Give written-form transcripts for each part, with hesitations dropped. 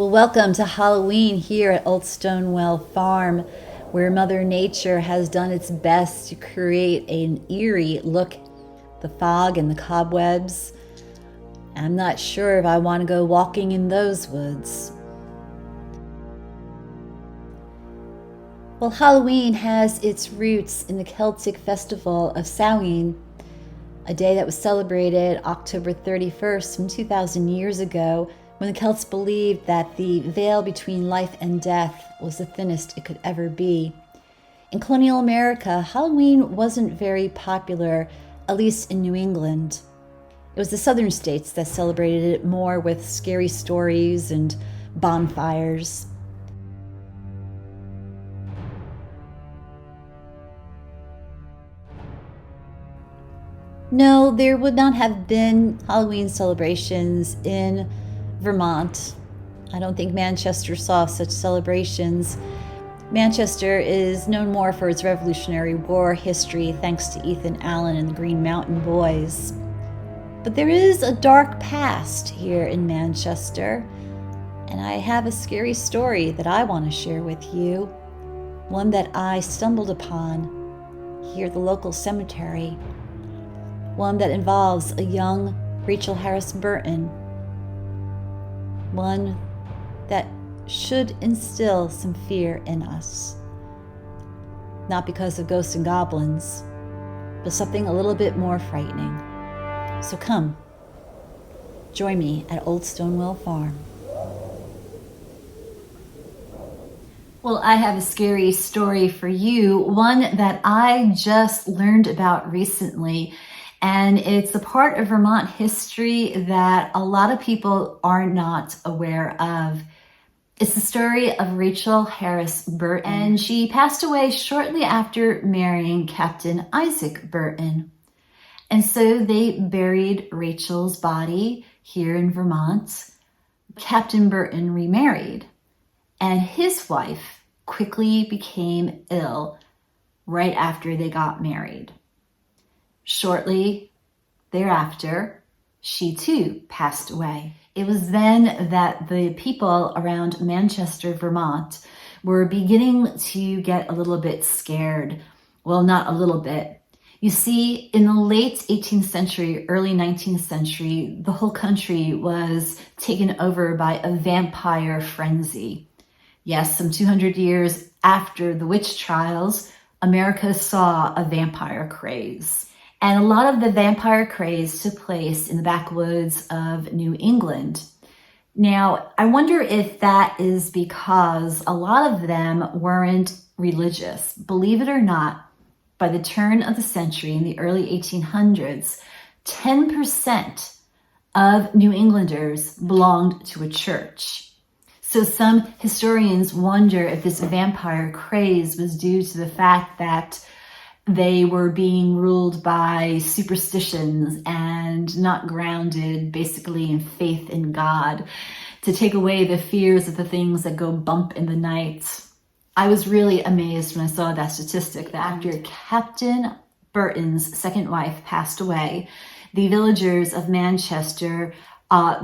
Well, welcome to Halloween here at Old Stonewell Farm, where Mother Nature has done its best to create an eerie look. The fog and the cobwebs. I'm not sure if I want to go walking in those woods. Well, Halloween has its roots in the Celtic festival of Samhain, a day that was celebrated October 31st from 2,000 years ago, when the Celts believed that the veil between life and death was the thinnest it could ever be. In colonial America, Halloween wasn't very popular, at least in New England. It was the southern states that celebrated it more with scary stories and bonfires. No, there would not have been Halloween celebrations in Vermont. I don't think Manchester saw such celebrations. Manchester is known more for its Revolutionary War history, thanks to Ethan Allen and the Green Mountain Boys. But there is a dark past here in Manchester, and I have a scary story that I want to share with you, one that I stumbled upon here at the local cemetery, one that involves a young Rachel Harris Burton, one that should instill some fear in us. Not because of ghosts and goblins, but something a little bit more frightening. So come, join me at Old Stonewell Farm. Well, I have a scary story for you, one that I just learned about recently. And it's a part of Vermont history that a lot of people are not aware of. It's the story of Rachel Harris Burton, and she passed away shortly after marrying Captain Isaac Burton. And so they buried Rachel's body here in Vermont. Captain Burton remarried, and his wife quickly became ill right after they got married. Shortly thereafter, she too passed away. It was then that the people around Manchester, Vermont, were beginning to get a little bit scared. Well, not a little bit. You see, in the late 18th century, early 19th century, the whole country was taken over by a vampire frenzy. Yes, some 200 years after the witch trials, America saw a vampire craze. And a lot of the vampire craze took place in the backwoods of New England. Now, I wonder if that is because a lot of them weren't religious. Believe it or not, by the turn of the century, in the early 1800s, 10% of New Englanders belonged to a church. So some historians wonder if this vampire craze was due to the fact that they were being ruled by superstitions and not grounded basically in faith in God, to take away the fears of the things that go bump in the night. I was really amazed when I saw that statistic that after Captain Burton's second wife passed away, the villagers of Manchester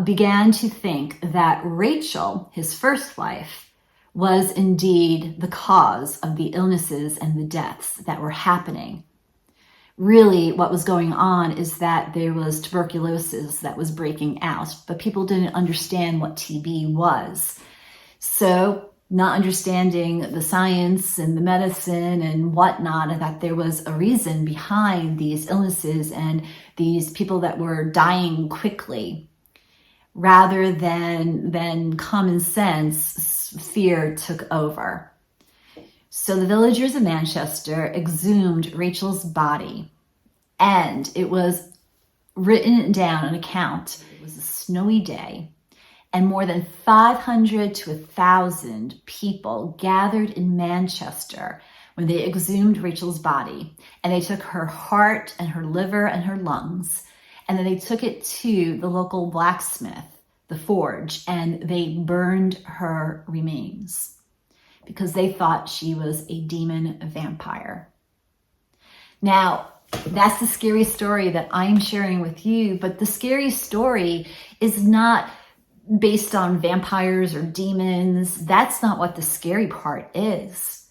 began to think that Rachel, his first wife, was indeed the cause of the illnesses and the deaths that were happening. Really, what was going on is that there was tuberculosis that was breaking out, but people didn't understand what TB was. So, not understanding the science and the medicine and whatnot, and that there was a reason behind these illnesses and these people that were dying quickly, rather than common sense, fear took over. So the villagers of Manchester exhumed Rachel's body, and it was written down, an account. It was a snowy day, and more than 500 to 1,000 people gathered in Manchester when they exhumed Rachel's body, and they took her heart and her liver and her lungs, and then they took it to the local blacksmith, the forge, and they burned her remains because they thought she was a demon vampire. Now, that's the scary story that I'm sharing with you, but the scary story is not based on vampires or demons. That's not what the scary part is.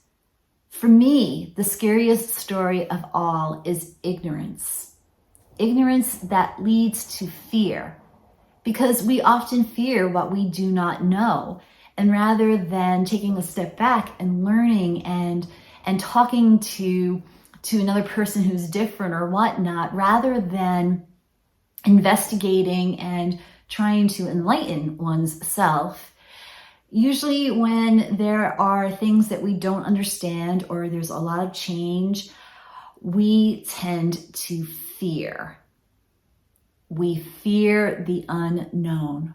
For me, the scariest story of all is ignorance. Ignorance that leads to fear, because we often fear what we do not know. And rather than taking a step back and learning and talking to another person who's different or whatnot, rather than investigating and trying to enlighten one's self, usually when there are things that we don't understand or there's a lot of change, we tend to fear. We fear the unknown.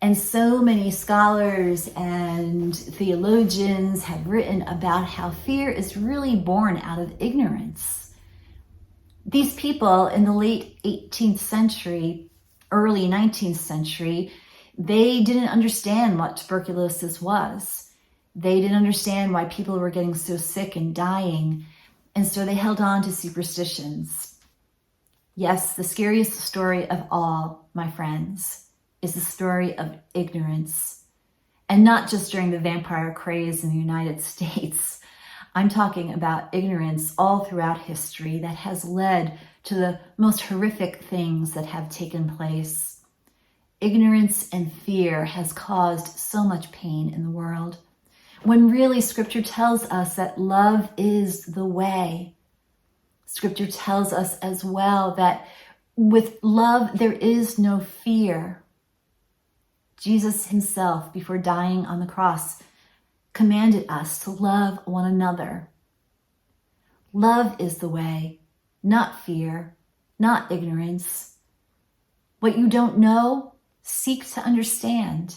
And so many scholars and theologians have written about how fear is really born out of ignorance. These people in the late 18th century, early 19th century, they didn't understand what tuberculosis was. They didn't understand why people were getting so sick and dying. And so they held on to superstitions. Yes, the scariest story of all, my friends, is the story of ignorance. And not just during the vampire craze in the United States. I'm talking about ignorance all throughout history that has led to the most horrific things that have taken place. Ignorance and fear has caused so much pain in the world, when really Scripture tells us that love is the way. Scripture tells us as well that with love there is no fear. Jesus himself, before dying on the cross, commanded us to love one another. Love is the way, not fear, not ignorance. What you don't know, seek to understand.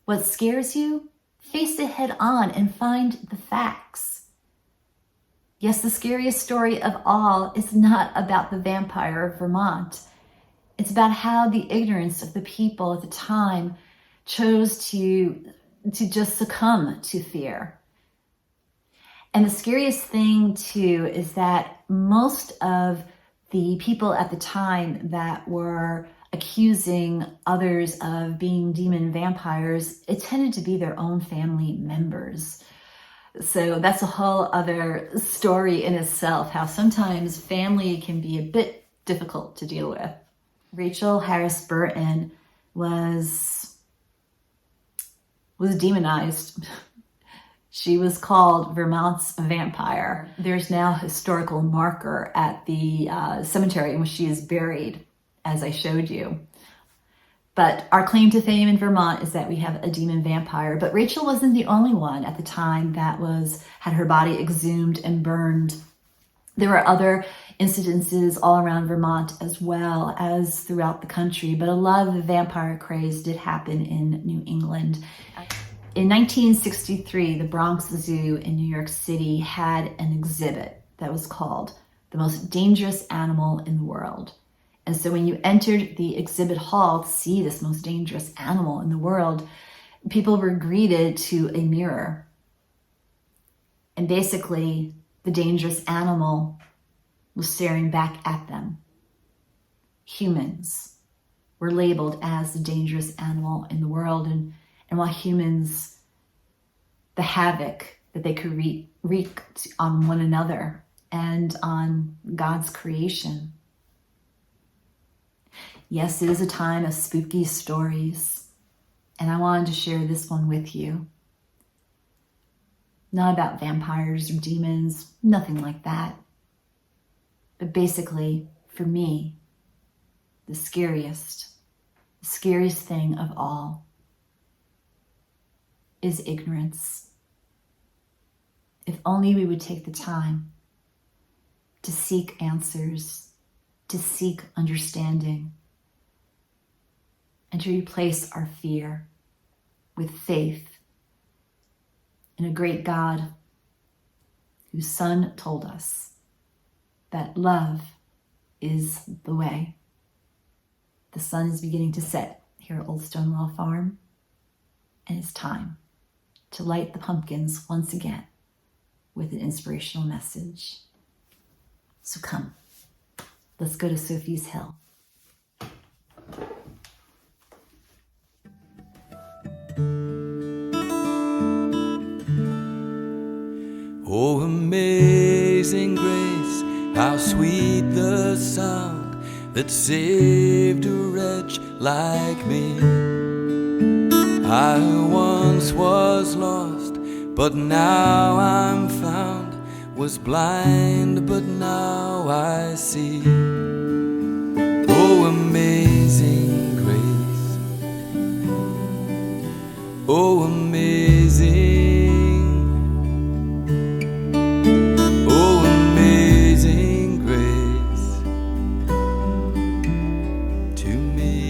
What scares you, face it head on and find the facts. Yes, the scariest story of all is not about the vampire of Vermont. It's about how the ignorance of the people at the time chose to just succumb to fear. And the scariest thing too is that most of the people at the time that were accusing others of being demon vampires, it tended to be their own family members. So that's a whole other story in itself, how sometimes family can be a bit difficult to deal with. Rachel Harris Burton was demonized. She was called Vermont's vampire. There's now a historical marker at the cemetery in which she is buried, as I showed you. But our claim to fame in Vermont is that we have a demon vampire. But Rachel wasn't the only one at the time that had her body exhumed and burned. There were other incidences all around Vermont as well as throughout the country, but a lot of the vampire craze did happen in New England. In 1963, the Bronx Zoo in New York City had an exhibit that was called The Most Dangerous Animal in the World. And so when you entered the exhibit hall to see this most dangerous animal in the world, people were greeted to a mirror. And basically, the dangerous animal was staring back at them. Humans were labeled as the dangerous animal in the world. And while humans, the havoc that they could wreak on one another and on God's creation. Yes, it is a time of spooky stories, and I wanted to share this one with you. Not about vampires or demons, nothing like that. But basically, for me, the scariest thing of all is ignorance. If only we would take the time to seek answers, to seek understanding, and to replace our fear with faith in a great God whose Son told us that love is the way. The sun is beginning to set here at Old Stonewall Farm, and it's time to light the pumpkins once again with an inspirational message. So come, let's go to Sophie's Hill. amazing grace, how sweet the sound that saved a wretch like me. I once was lost, but now I'm found, was blind, but now I see. Oh, amazing grace, oh, amazing, oh, amazing grace to me.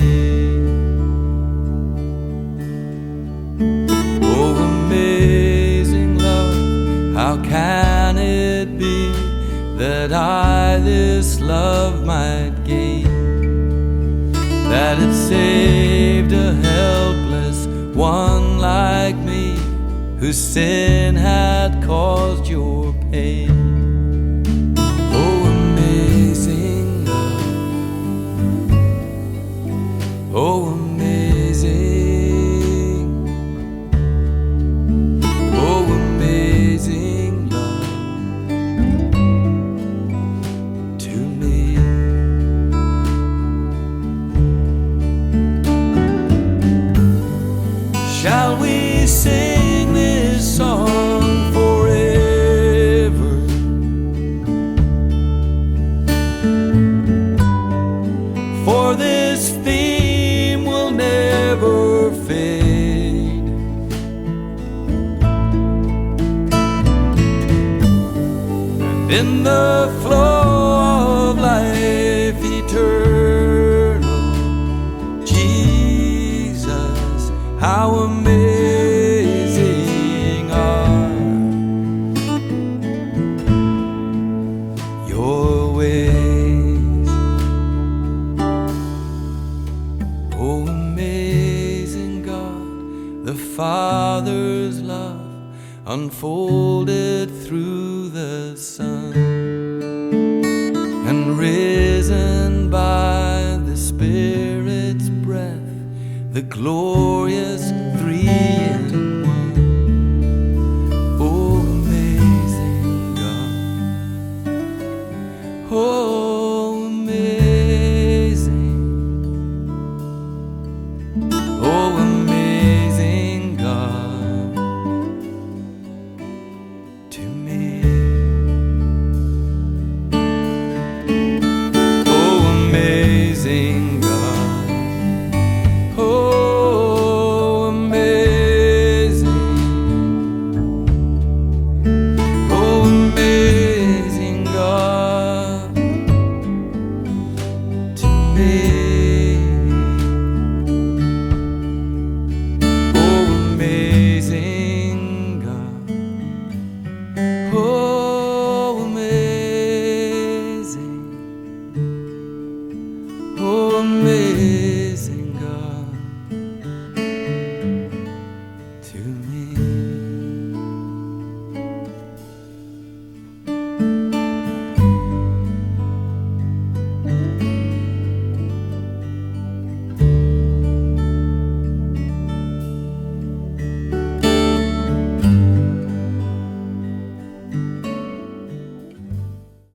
Oh, amazing love, how can it be that I this love might gain, that it saved a helpless one like me, whose sin had caused your pain. Oh, amazing love, oh, amazing, oh, amazing love to me. Shall we sing this song forever? For this theme will never fade. And in the flow of life eternal, Jesus, how amazing are your ways. Oh, amazing God, the Father's love unfolded through the Son, and risen by the Spirit's breath, the glorious three in one. Oh, amazing God, oh, amazing, oh, amazing God to me. Oh, amazing God, oh, amazing, oh, amazing God to me.